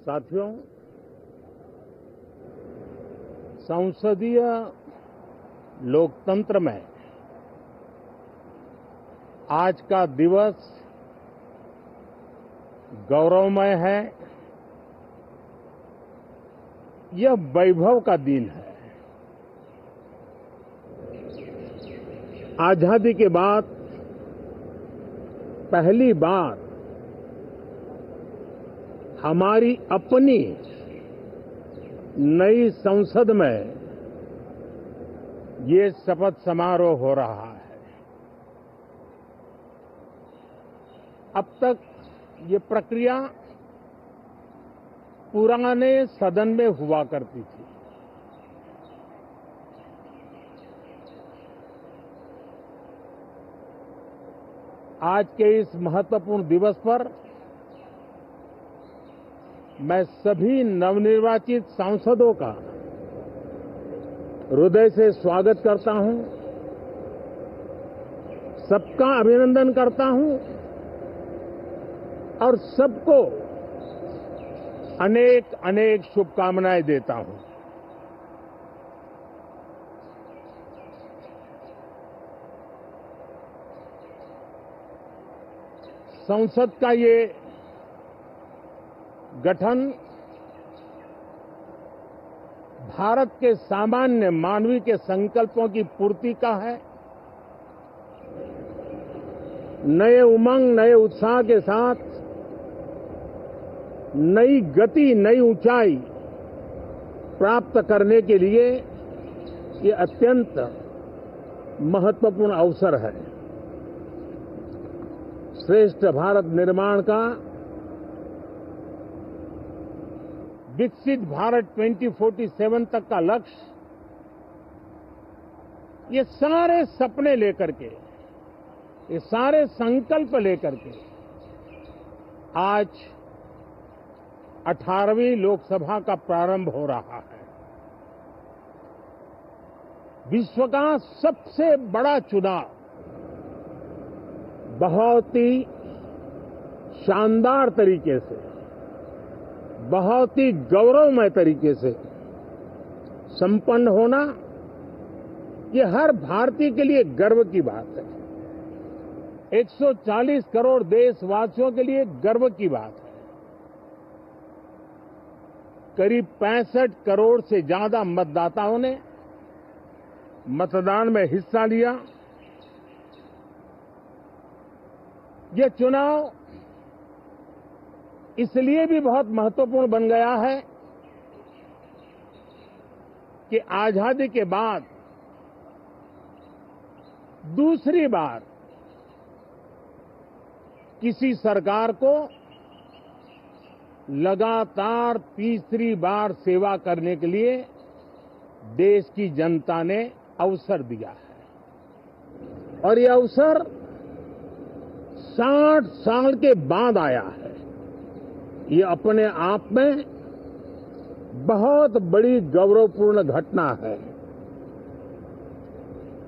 साथियों, संसदीय लोकतंत्र में आज का दिवस गौरवमय है। यह वैभव का दिन है। आजादी के बाद पहली बार हमारी अपनी नई संसद में ये शपथ समारोह हो रहा है। अब तक ये प्रक्रिया पुराने सदन में हुआ करती थी। आज के इस महत्वपूर्ण दिवस पर मैं सभी नवनिर्वाचित सांसदों का हृदय से स्वागत करता हूं, सबका अभिनंदन करता हूं और सबको अनेक अनेक शुभकामनाएं देता हूं। संसद का ये गठन भारत के सामान्य मानवीय के संकल्पों की पूर्ति का है। नए उमंग, नए उत्साह के साथ नई गति, नई ऊंचाई प्राप्त करने के लिए ये अत्यंत महत्वपूर्ण अवसर है। श्रेष्ठ भारत निर्माण का, विकसित भारत 2047 तक का लक्ष्य, ये सारे सपने लेकर के, ये सारे संकल्प लेकर के आज 18वीं लोकसभा का प्रारंभ हो रहा है। विश्व का सबसे बड़ा चुनाव बहुत ही शानदार तरीके से, बहुत ही गौरवमय तरीके से संपन्न होना, ये हर भारतीय के लिए गर्व की बात है। 140 करोड़ देशवासियों के लिए गर्व की बात है। करीब 65 करोड़ से ज्यादा मतदाताओं ने मतदान में हिस्सा लिया। यह चुनाव इसलिए भी बहुत महत्वपूर्ण बन गया है कि आजादी के बाद दूसरी बार किसी सरकार को लगातार तीसरी बार सेवा करने के लिए देश की जनता ने अवसर दिया है और यह अवसर 60 साल के बाद आया है। ये अपने आप में बहुत बड़ी गौरवपूर्ण घटना है।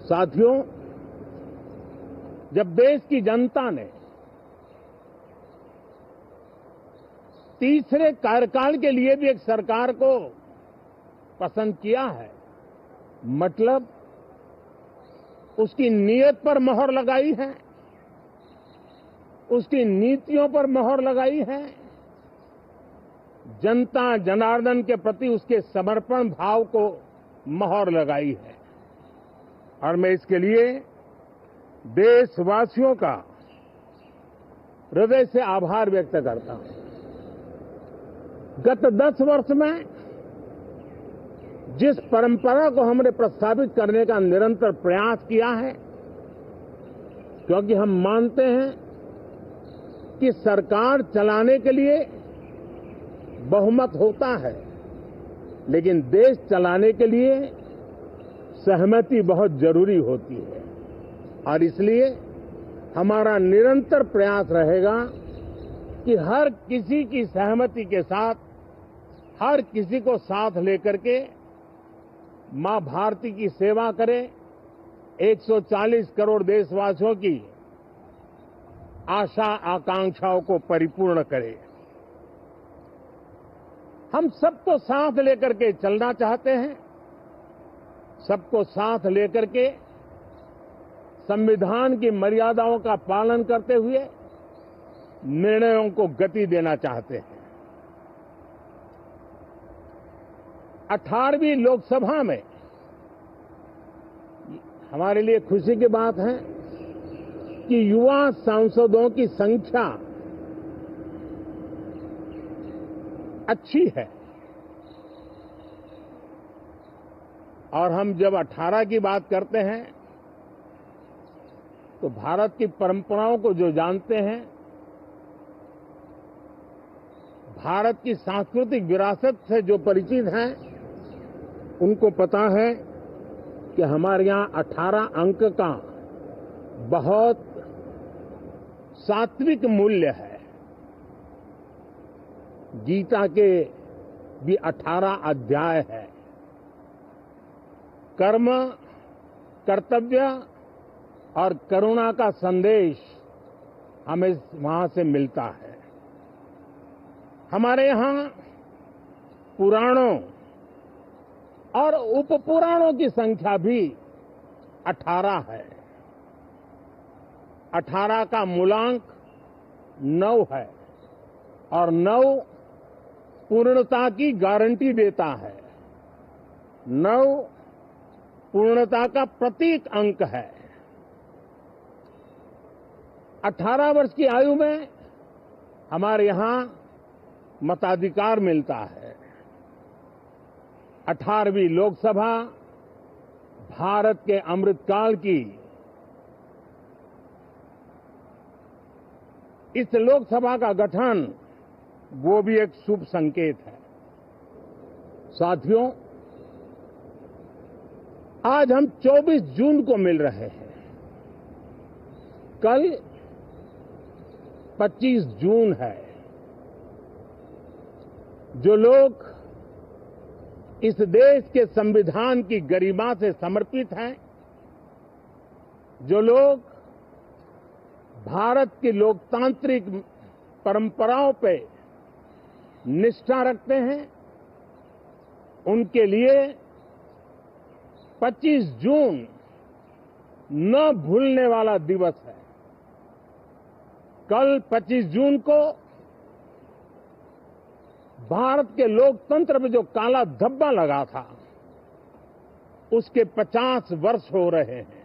साथियों, जब देश की जनता ने तीसरे कार्यकाल के लिए भी एक सरकार को पसंद किया है, मतलब उसकी नीयत पर मोहर लगाई है, उसकी नीतियों पर मोहर लगाई है, जनता जनार्दन के प्रति उसके समर्पण भाव को मोहर लगाई है। और मैं इसके लिए देशवासियों का हृदय से आभार व्यक्त करता हूं। गत 10 वर्ष में जिस परंपरा को हमने प्रस्तावित करने का निरंतर प्रयास किया है, क्योंकि हम मानते हैं कि सरकार चलाने के लिए बहुमत होता है, लेकिन देश चलाने के लिए सहमति बहुत जरूरी होती है। और इसलिए हमारा निरंतर प्रयास रहेगा कि हर किसी की सहमति के साथ, हर किसी को साथ लेकर के मां भारती की सेवा करें, 140 करोड़ देशवासियों की आशा आकांक्षाओं को परिपूर्ण करे। हम सबको साथ लेकर के चलना चाहते हैं, सबको साथ लेकर के संविधान की मर्यादाओं का पालन करते हुए निर्णयों को गति देना चाहते हैं। 18वीं लोकसभा में हमारे लिए खुशी की बात है कि युवा सांसदों की संख्या अच्छी है और हम जब 18 की बात करते हैं तो भारत की परंपराओं को जो जानते हैं, भारत की सांस्कृतिक विरासत से जो परिचित हैं, उनको पता है कि हमारे यहाँ 18 अंक का बहुत सात्विक मूल्य है। गीता के भी 18 अध्याय है। कर्म, कर्तव्य और करुणा का संदेश हमें वहां से मिलता है। हमारे यहाँ पुराणों और उपपुराणों की संख्या भी 18 है। 18 का मूलांक 9 है और 9 पूर्णता की गारंटी देता है। 9 पूर्णता का प्रतीक अंक है। 18 वर्ष की आयु में हमारे यहाँ मताधिकार मिलता है। 18वीं लोकसभा भारत के अमृतकाल की इस लोकसभा का गठन वो भी एक शुभ संकेत है। साथियों, आज हम 24 जून को मिल रहे हैं। कल 25 जून है। जो लोग इस देश के संविधान की गरिमा से समर्पित हैं, जो लोग भारत की लोकतांत्रिक परंपराओं पे निष्ठा रखते हैं, उनके लिए 25 जून न भूलने वाला दिवस है। कल 25 जून को भारत के लोकतंत्र में जो काला धब्बा लगा था, उसके 50 वर्ष हो रहे हैं।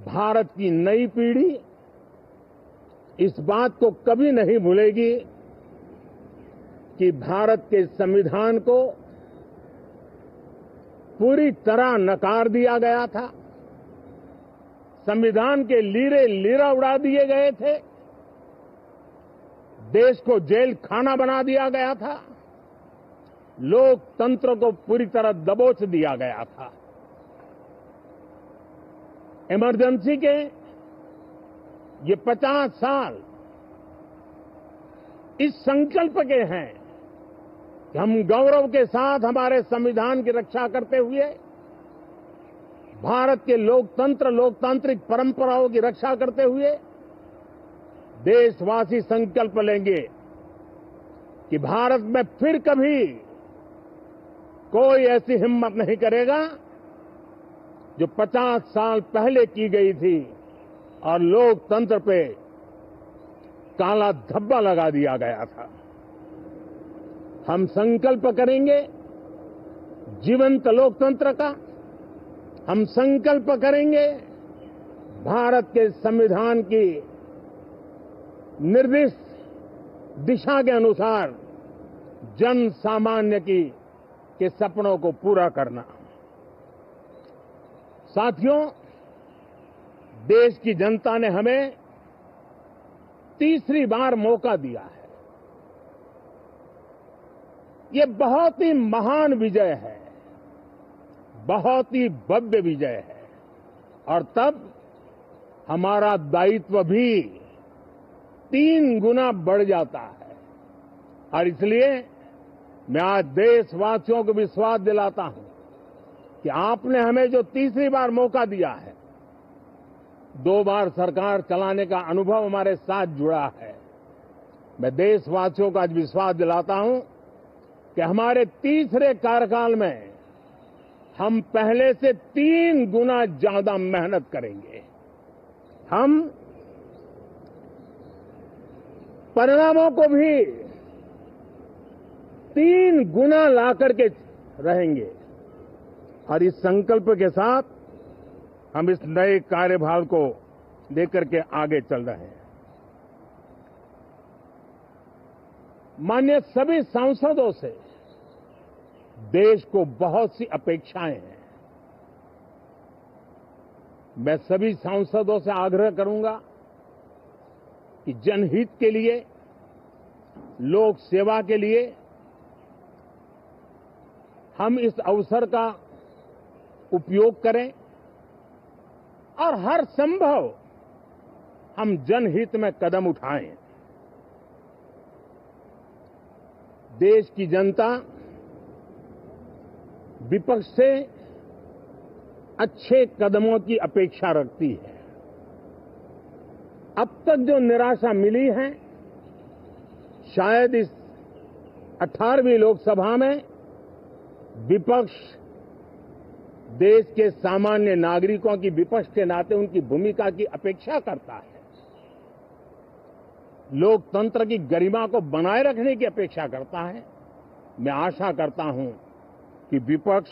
भारत की नई पीढ़ी इस बात को कभी नहीं भूलेगी कि भारत के संविधान को पूरी तरह नकार दिया गया था। संविधान के लीरे लीरा उड़ा दिए गए थे। देश को जेल खाना बना दिया गया था। लोकतंत्र को पूरी तरह दबोच दिया गया था। इमरजेंसी के ये 50 साल इस संकल्प के हैं कि हम गौरव के साथ हमारे संविधान की रक्षा करते हुए भारत के लोकतंत्र, लोकतांत्रिक परंपराओं की रक्षा करते हुए देशवासी संकल्प लेंगे कि भारत में फिर कभी कोई ऐसी हिम्मत नहीं करेगा जो 50 साल पहले की गई थी और लोकतंत्र पे काला धब्बा लगा दिया गया था। हम संकल्प करेंगे जीवंत लोकतंत्र का। हम संकल्प करेंगे भारत के संविधान की निर्दिष्ट दिशा के अनुसार जन सामान्य के सपनों को पूरा करना। साथियों, देश की जनता ने हमें तीसरी बार मौका दिया है। ये बहुत ही महान विजय है, बहुत ही भव्य विजय है और तब हमारा दायित्व भी 3 गुना बढ़ जाता है। और इसलिए मैं आज देशवासियों को विश्वास दिलाता हूं कि आपने हमें जो तीसरी बार मौका दिया है, 2 बार सरकार चलाने का अनुभव हमारे साथ जुड़ा है। मैं देशवासियों को आज विश्वास दिलाता हूं कि हमारे तीसरे कार्यकाल में हम पहले से 3 गुना ज्यादा मेहनत करेंगे। हम परिणामों को भी 3 गुना ला करके रहेंगे और इस संकल्प के साथ हम इस नए कार्यभार को लेकर के आगे चल रहे हैं। माननीय सभी सांसदों से देश को बहुत सी अपेक्षाएं हैं। मैं सभी सांसदों से आग्रह करूंगा कि जनहित के लिए, लोक सेवा के लिए हम इस अवसर का उपयोग करें और हर संभव हम जनहित में कदम उठाएं। देश की जनता विपक्ष से अच्छे कदमों की अपेक्षा रखती है। अब तक जो निराशा मिली है, शायद इस 18वीं लोकसभा में विपक्ष देश के सामान्य नागरिकों की विपक्ष के नाते उनकी भूमिका की अपेक्षा करता है, लोकतंत्र की गरिमा को बनाए रखने की अपेक्षा करता है। मैं आशा करता हूं कि विपक्ष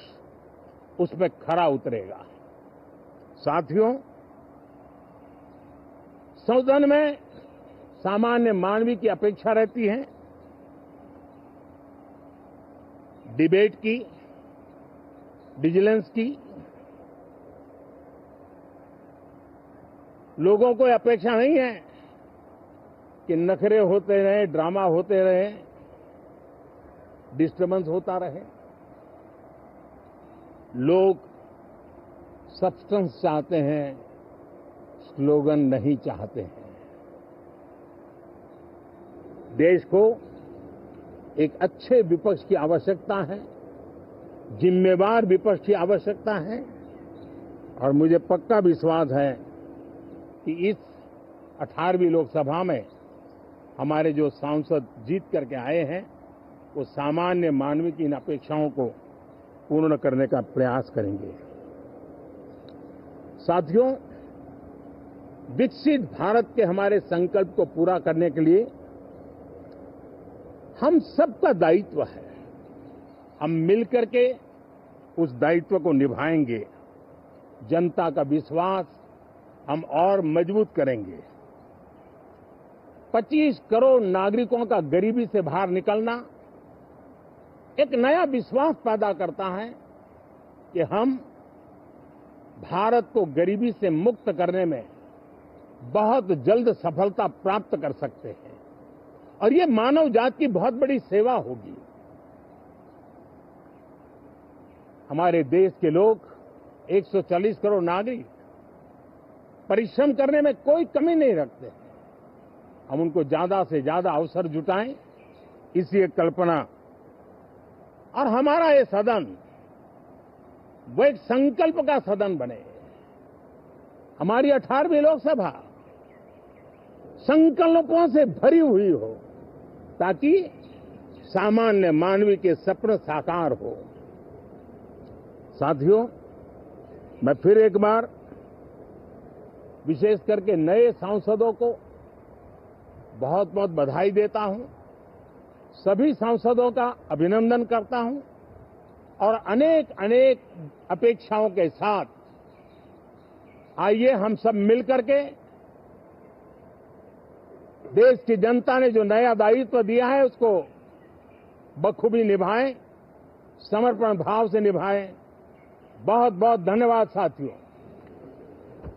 उसमें खरा उतरेगा। साथियों, सदन में सामान्य मानवीय की अपेक्षा रहती है डिबेट की, विजिलेंस की। लोगों को अपेक्षा नहीं है कि नखरे होते रहे, ड्रामा होते रहे, डिस्टर्बेंस होता रहे। लोग सब्सटेंस चाहते हैं, स्लोगन नहीं चाहते हैं। देश को एक अच्छे विपक्ष की आवश्यकता है, जिम्मेवार विपक्ष की आवश्यकता है और मुझे पक्का विश्वास है कि इस 18वीं लोकसभा में हमारे जो सांसद जीत करके आए हैं वो सामान्य मानवीय की इन अपेक्षाओं को पूर्ण करने का प्रयास करेंगे। साथियों, विकसित भारत के हमारे संकल्प को पूरा करने के लिए हम सबका दायित्व है। हम मिलकर के उस दायित्व को निभाएंगे। जनता का विश्वास हम और मजबूत करेंगे। 25 करोड़ नागरिकों का गरीबी से बाहर निकलना एक नया विश्वास पैदा करता है कि हम भारत को गरीबी से मुक्त करने में बहुत जल्द सफलता प्राप्त कर सकते हैं और ये मानव जाति की बहुत बड़ी सेवा होगी। हमारे देश के लोग 140 करोड़ नागरिक परिश्रम करने में कोई कमी नहीं रखते। हम उनको ज्यादा से ज्यादा अवसर जुटाएं, इसी एक कल्पना। और हमारा ये सदन वो एक संकल्प का सदन बने। हमारी 18वीं लोकसभा संकल्पों से भरी हुई हो ताकि सामान्य मानवीय के सपने साकार हो। साथियों, मैं फिर एक बार विशेष करके नए सांसदों को बहुत बहुत बधाई देता हूं, सभी सांसदों का अभिनंदन करता हूं और अनेक अनेक अपेक्षाओं के साथ आइए हम सब मिलकर के देश की जनता ने जो नया दायित्व दिया है उसको बखूबी निभाएं, समर्पण भाव से निभाएं। बहुत बहुत धन्यवाद साथियों।